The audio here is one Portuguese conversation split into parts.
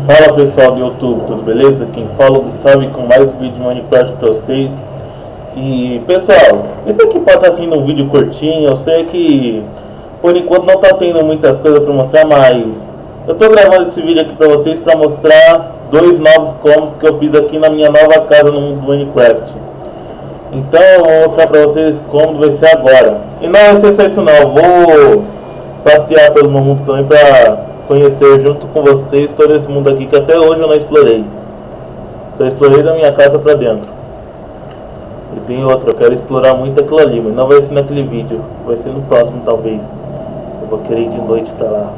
Fala pessoal do YouTube, tudo beleza? Quem fala é o Gustavo e com mais um vídeo de Minecraft pra vocês. E pessoal, esse aqui pode estar sendo um vídeo curtinho, eu sei que por enquanto não tá tendo muitas coisas pra mostrar, mas eu tô gravando esse vídeo aqui pra vocês pra mostrar dois novos cômodos que eu fiz aqui na minha nova casa no mundo do Minecraft. Então eu vou mostrar pra vocês esse cômodo, vai ser agora. E não vai ser só isso não, eu vou passear pelo meu mundo também pra conhecer junto com vocês todo esse mundo aqui que até hoje eu não explorei. Só explorei da minha casa pra dentro. E tem outro, eu quero explorar muito aquilo ali, mas não vai ser naquele vídeo, vai ser no próximo talvez. Eu vou querer ir de noite pra lá.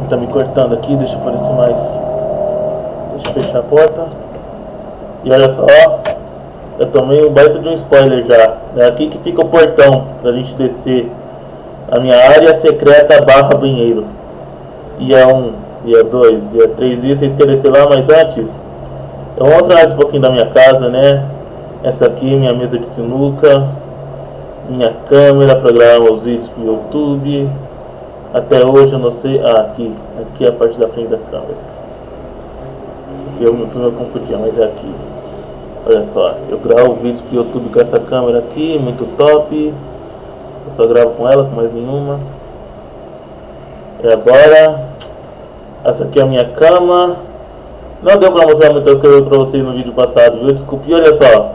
Tá me cortando aqui, deixa eu aparecer mais. Deixa eu fechar a porta. E olha só, eu tomei um baita de um spoiler já. É aqui que fica o portão pra gente descer a minha área secreta barra banheiro. E é 1, e é 2, e é 3, e vocês querem descer lá, mas antes eu vou mostrar mais um pouquinho da minha casa, né? Essa aqui é minha mesa de sinuca, minha câmera para gravar meus vídeos pro YouTube. Até hoje eu não sei, aqui é a parte da frente da câmera. Aqui eu me confundia, mas é aqui. Olha só, eu gravo vídeos pro YouTube com essa câmera aqui, muito top. Eu só gravo com ela, com mais nenhuma. E agora, essa aqui é a minha cama. Não deu pra mostrar muitas coisas pra vocês no vídeo passado, viu? Desculpe, olha só.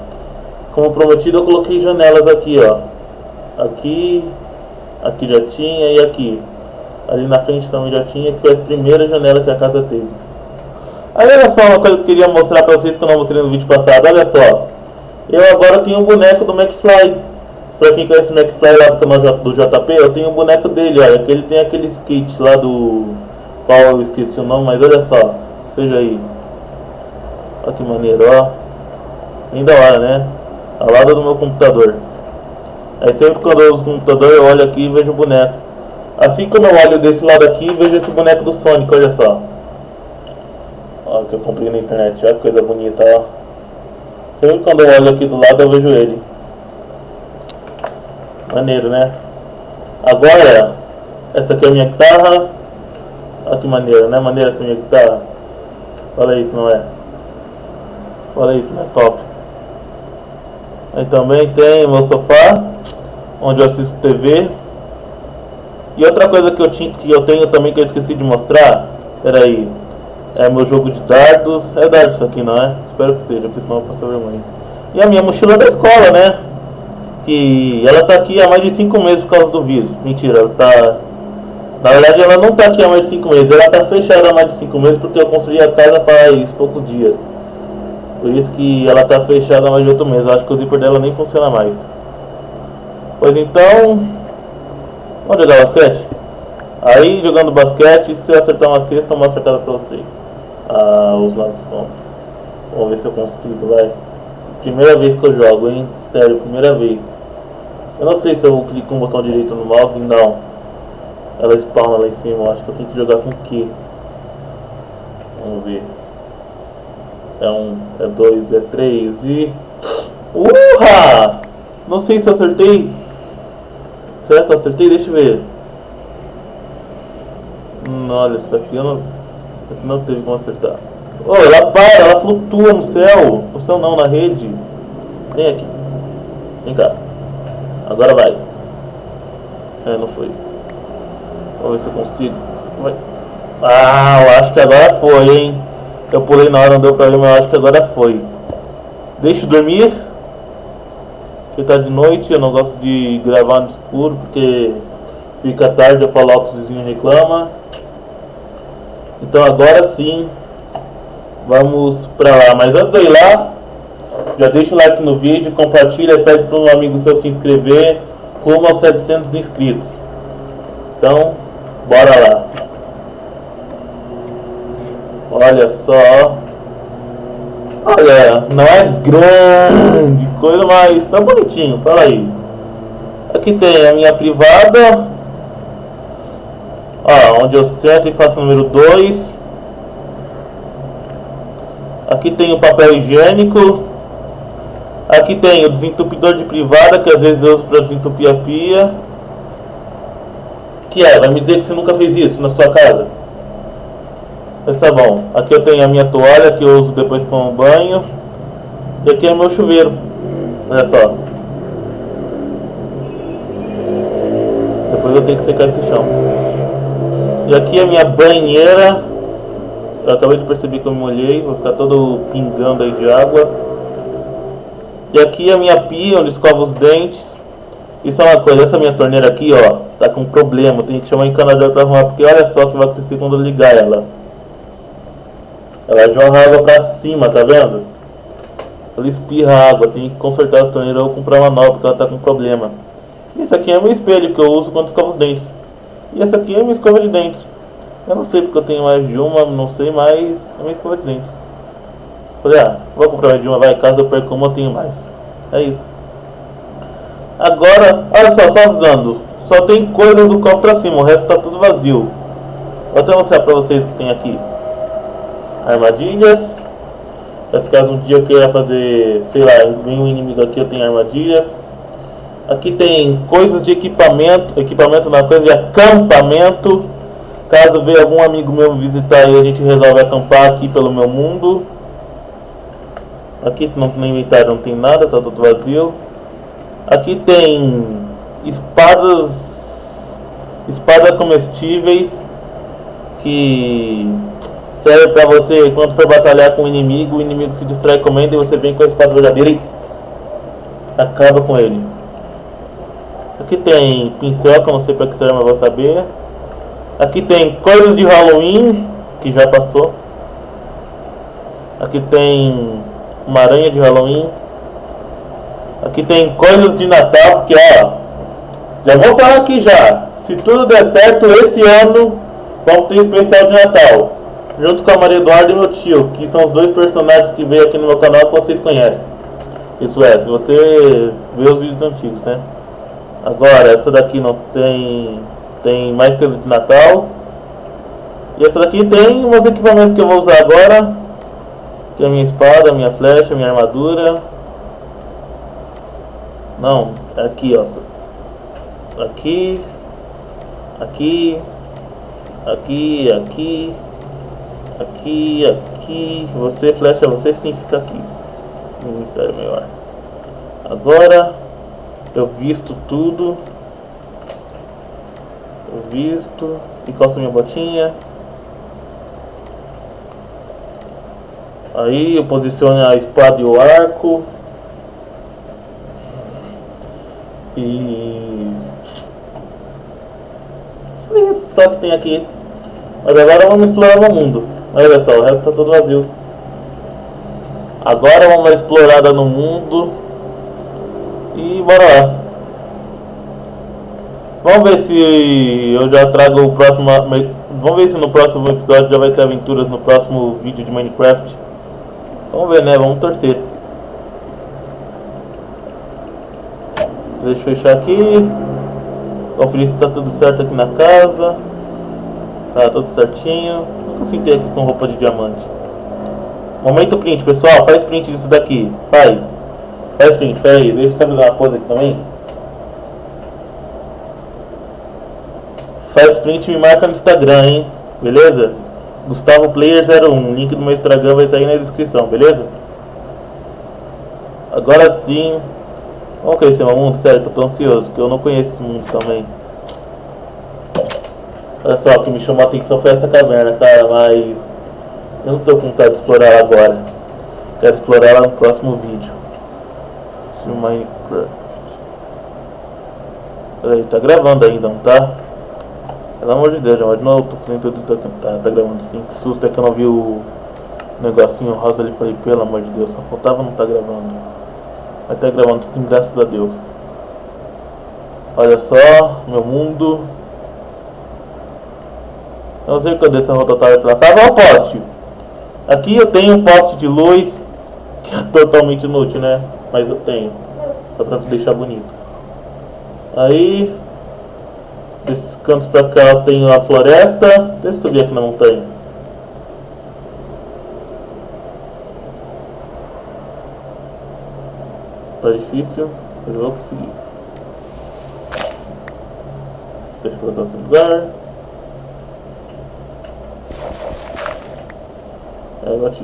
Como prometido, eu coloquei janelas aqui, ó. Aqui já tinha e aqui. Ali na frente também já tinha, que foi as primeiras janelas que a casa teve. Aí olha só uma coisa que eu queria mostrar pra vocês que eu não mostrei no vídeo passado, olha só. Eu agora tenho um boneco do McFly. Pra quem conhece o McFly lá do canal do JP, eu tenho um boneco dele, olha, que ele tem aquele skate lá do qual eu esqueci o nome, mas olha só, veja aí. Olha que maneiro, ó. Bem da hora, né? Ao lado do meu computador. Aí sempre quando eu uso o computador, eu olho aqui e vejo o boneco. Assim como eu olho desse lado aqui, vejo esse boneco do Sonic, olha só. Ó, que eu comprei na internet, olha que coisa bonita, ó. Sempre quando eu olho aqui do lado, eu vejo ele. Maneiro, né? Agora, essa aqui é a minha guitarra. Olha que maneiro, né? Maneira essa minha guitarra. Olha isso, não é? Olha isso, não é top? Aí também tem o meu sofá, onde eu assisto TV. E outra coisa que eu tenho também que eu esqueci de mostrar. Pera aí. É meu jogo de dardos. É dardo isso aqui, não é? Espero que seja, porque senão eu vou passar vergonha. E a minha mochila da escola, né? Que ela tá aqui há mais de 5 meses por causa do vírus. Mentira, ela tá... Na verdade ela não tá aqui há mais de 5 meses. Ela tá fechada há mais de 5 meses porque eu construí a casa faz poucos dias. Por isso que ela tá fechada há mais de 8 meses. Eu acho que o zíper dela nem funciona mais. Pois então... Vamos jogar basquete? Aí jogando basquete, se eu acertar uma cesta eu mostro a casa pra vocês. Os novos pontos. Vamos ver se eu consigo, vai. Primeira vez que eu jogo, hein? Sério, primeira vez. Eu não sei se eu clico com o botão direito no mouse, não. Ela spawna lá em cima, eu acho que eu tenho que jogar com o Q. Vamos ver. É 1, é 2, é 3 e... Urra! Não sei se eu acertei. Será que eu acertei? Deixa eu ver. Olha, isso aqui eu não... Aqui não teve como acertar. Oh, ela para, ela flutua no céu. No céu não, na rede. Vem aqui. Vem cá. Agora vai. Não foi. Vamos ver se eu consigo. Vai. Eu acho que agora foi, hein. Eu pulei na hora, não deu pra ver, mas eu acho que agora foi. Deixa eu dormir. Porque tá de noite, eu não gosto de gravar no escuro, porque fica tarde, eu falo alto, o vizinho reclama. Então agora sim, vamos pra lá. Mas antes de eu ir lá, já deixa o like no vídeo, compartilha, pede para um amigo seu se inscrever, rumo aos 700 inscritos. Então, bora lá. Olha só. Olha, não é grande coisa, mas tá bonitinho, fala aí. Aqui tem a minha privada. Onde eu sento e faço o número 2. Aqui tem o papel higiênico. Aqui tem o desentupidor de privada, que às vezes eu uso para desentupir a pia. Que vai me dizer que você nunca fez isso na sua casa? Mas tá bom. Aqui eu tenho a minha toalha que eu uso depois que tomo banho. E aqui é meu chuveiro. Olha só. Depois eu tenho que secar esse chão. E aqui é a minha banheira. Eu acabei de perceber que eu me molhei. Vou ficar todo pingando aí de água. E aqui é a minha pia onde escovo os dentes. Isso é uma coisa, essa minha torneira aqui, ó, tá com problema. Eu tenho que chamar o encanador pra arrumar, porque olha só o que vai acontecer quando eu ligar ela. Ela jorra água pra cima, tá vendo? Ela espirra água, tem que consertar essa torneira ou comprar uma nova, porque ela tá com problema. Isso aqui é meu espelho que eu uso quando escovo os dentes. E essa aqui é minha escova de dentes. Eu não sei porque eu tenho mais de uma, não sei, mas é minha escova de dentes. Falei, vou comprar mais de uma, vai, caso eu perca uma eu tenho mais. É isso. Agora, olha só avisando, só tem coisas do copo pra cima, o resto tá tudo vazio. Vou até mostrar pra vocês o que tem aqui. Armadilhas. Se caso um dia eu queira fazer, sei lá, vem um inimigo aqui, eu tenho armadilhas. Aqui tem coisas de equipamento na coisa de acampamento. Caso venha algum amigo meu visitar e a gente resolve acampar aqui pelo meu mundo. Aqui no inventário não tem nada, tá tudo vazio. Aqui tem espadas comestíveis que serve pra você quando for batalhar com o inimigo se distrai comendo e você vem com a espada verdadeira e acaba com ele. Aqui tem pincel que eu não sei pra que serve, mas vou saber. Aqui tem coisas de Halloween que já passou. Aqui tem uma aranha de Halloween. Aqui tem coisas de Natal, porque já vou falar aqui já. Se tudo der certo, esse ano vamos ter especial de Natal. Junto com a Maria Eduarda e meu tio, que são os dois personagens que veio aqui no meu canal que vocês conhecem. Isso é, se você vê os vídeos antigos, né? Agora, essa daqui não tem... Tem mais coisas de Natal. E essa daqui tem umas equipamentos que eu vou usar agora. Que é a minha espada, a minha flecha, a minha armadura. Não, é aqui, ó. Aqui. Aqui. Aqui, aqui. Aqui, aqui. Você, flecha, você sim fica aqui. Inventário maior. Agora eu visto tudo. Eu visto. Encosto minha botinha. Aí eu posiciono a espada e o arco. E isso só que tem aqui. Mas agora vamos explorar o mundo. Olha só, o resto tá todo vazio. Agora vamos dar uma explorada no mundo. E bora lá. Vamos ver se eu já trago o próximo. Vamos ver se no próximo episódio já vai ter aventuras no próximo vídeo de Minecraft. Vamos ver, né? Vamos torcer. Deixa eu fechar aqui. Conferir se tá tudo certo aqui na casa. Tá tudo certinho. Não consigo ter aqui com roupa de diamante. Momento print, pessoal. Faz print disso daqui. Faz print. Pera aí. Deixa eu fazer uma coisa aqui também. Faz print e me marca no Instagram, hein? Beleza? Gustavo Player 01. Link do meu Instagram vai estar aí na descrição, beleza? Agora sim. Vamos conhecer o mundo? Sério, que eu tô ansioso, porque eu não conheço esse mundo também. Olha só, o que me chamou a atenção foi essa caverna, cara, mas eu não tô com vontade de explorar ela agora. Quero explorar ela no próximo vídeo. Minecraft. Peraí, tá gravando ainda, não tá? Pelo amor de Deus, já não tô fazendo tudo, tá gravando sim. Que susto, é que eu não vi o negocinho rosa ali, falei, pelo amor de Deus, só faltava não tá gravando. Vai estar gravando sim, graças a Deus. Olha só, meu mundo. Eu não sei porque eu desci a rotatória pra cá. Olha o poste. Aqui eu tenho um poste de luz, que é totalmente inútil, né? Mas eu tenho, só pra deixar bonito. Aí, desses cantos pra cá eu tenho a floresta. Deixa eu subir aqui na montanha. Tá difícil, mas eu vou conseguir. Deixa eu colocar esse lugar. É, bati.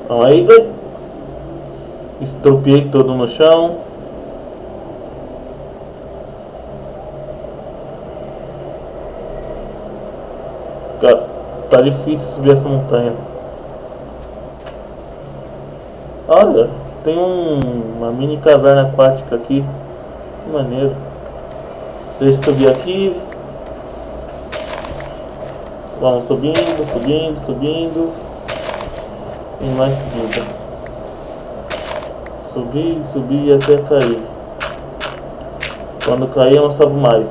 Aí, estropiei todo no chão. Cara, tá difícil subir essa montanha. Olha, tem uma mini caverna aquática aqui. Que maneiro. Deixa eu subir aqui. Vamos subindo, subindo, subindo. E mais subida. Subir, subir até cair. Quando cair eu não sobe mais.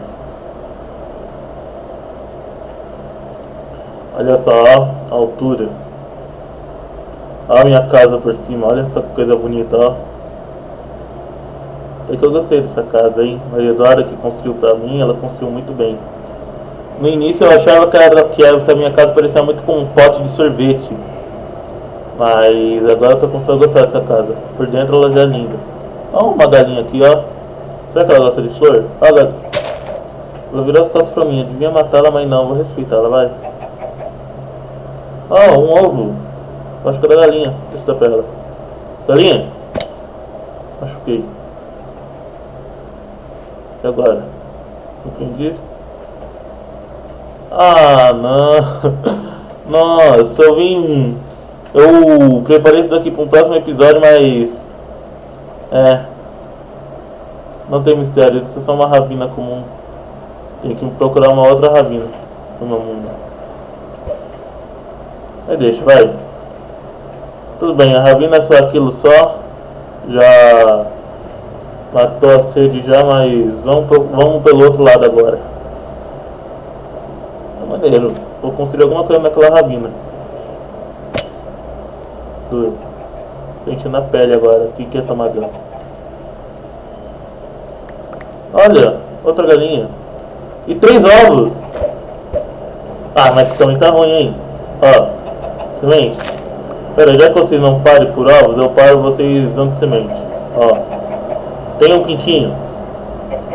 Olha só, ó, a altura. Olha a minha casa por cima, olha essa coisa bonita, ó. É que eu gostei dessa casa, hein. A Eduarda que construiu pra mim, ela construiu muito bem. No início eu achava que essa minha casa parecia muito com um pote de sorvete. Mas agora eu tô começando a gostar dessa casa. Por dentro ela já é linda. Olha uma galinha aqui, ó. Será que ela gosta de flor? Olha, ela virou as costas pra mim. Eu devia matá-la, mas não, vou respeitar ela, vai. Ó, um ovo. Acho que é da galinha. Deixa eu dar pra ela. Galinha? Machuquei. E agora? Entendi. Ah, não. Nossa, eu preparei isso daqui para um próximo episódio, mas não tem mistério, isso é só uma ravina comum. Tem que procurar uma outra ravina no meu mundo. Aí deixa, vai. Tudo bem, a ravina é só aquilo só. Já matou a sede já, mas vamos pelo outro lado agora. É maneiro, vou construir alguma coisa naquela ravina. Sente na pele agora, o que é tomar dano. Olha, outra galinha. E 3 ovos. Ah, mas também tá ruim, hein. Ó, semente. Pera, já que vocês não parem por ovos, eu paro vocês dando semente. Ó, tem um pintinho.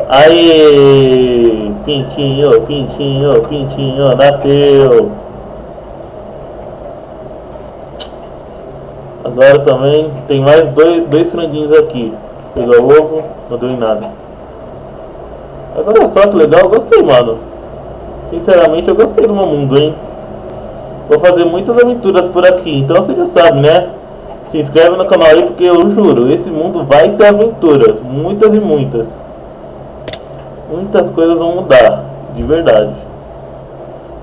Aí, pintinho, pintinho, pintinho, nasceu. Agora também tem mais dois franguinhos aqui. Pegar o ovo, não deu em nada. Mas olha só que legal, eu gostei, mano. Sinceramente eu gostei do meu mundo, hein. Vou fazer muitas aventuras por aqui, então você já sabe, né? Se inscreve no canal aí porque eu juro, esse mundo vai ter aventuras. Muitas e muitas. Muitas coisas vão mudar, de verdade.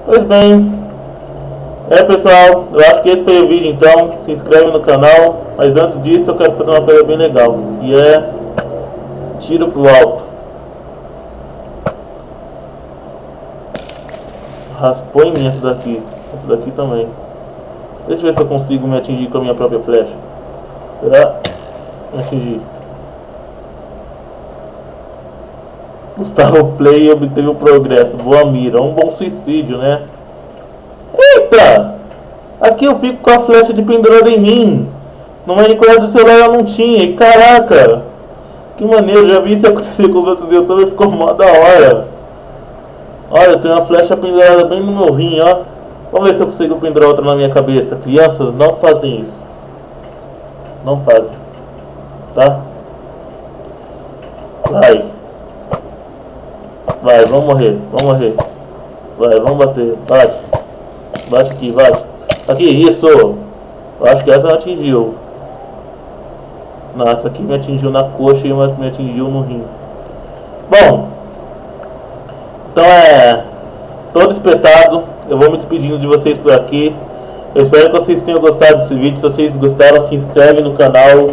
Pois bem. Pessoal, eu acho que esse foi o vídeo, então se inscreve no canal. Mas antes disso eu quero fazer uma coisa bem legal, e é tiro pro alto. Raspou em mim essa daqui também. Deixa eu ver se eu consigo me atingir com a minha própria flecha. Será? Me atingir. Gustavo Play obteve o progresso. Boa mira, um bom suicídio, né? Eita! Aqui eu fico com a flecha de pendurada em mim. No Minecraft do celular eu não tinha. E caraca! Que maneiro, já vi isso acontecer com os outros youtubers, ficou mó da hora. Olha, tem uma flecha pendurada bem no meu rim, ó. Vamos ver se eu consigo pendurar outra na minha cabeça. Crianças, não fazem isso. Não fazem. Tá? Vai. Vai, vamos morrer, vamos morrer. Vai, vamos bater, bate. Bate aqui, bate. Aqui, isso. Eu acho que essa não atingiu. Não, essa aqui me atingiu na coxa e me atingiu no rim. Bom, então todo espetado. Eu vou me despedindo de vocês por aqui. Eu espero que vocês tenham gostado desse vídeo. Se vocês gostaram, se inscreve no canal.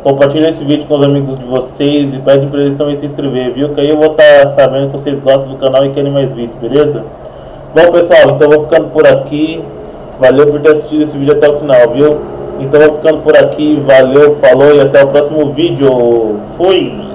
Compartilha esse vídeo com os amigos de vocês. E pede para eles também se inscrever, viu? Que aí eu vou estar sabendo que vocês gostam do canal e querem mais vídeos, beleza? Bom pessoal, então eu vou ficando por aqui. Valeu por ter assistido esse vídeo até o final, viu? Então eu vou ficando por aqui. Valeu, falou e até o próximo vídeo. Fui!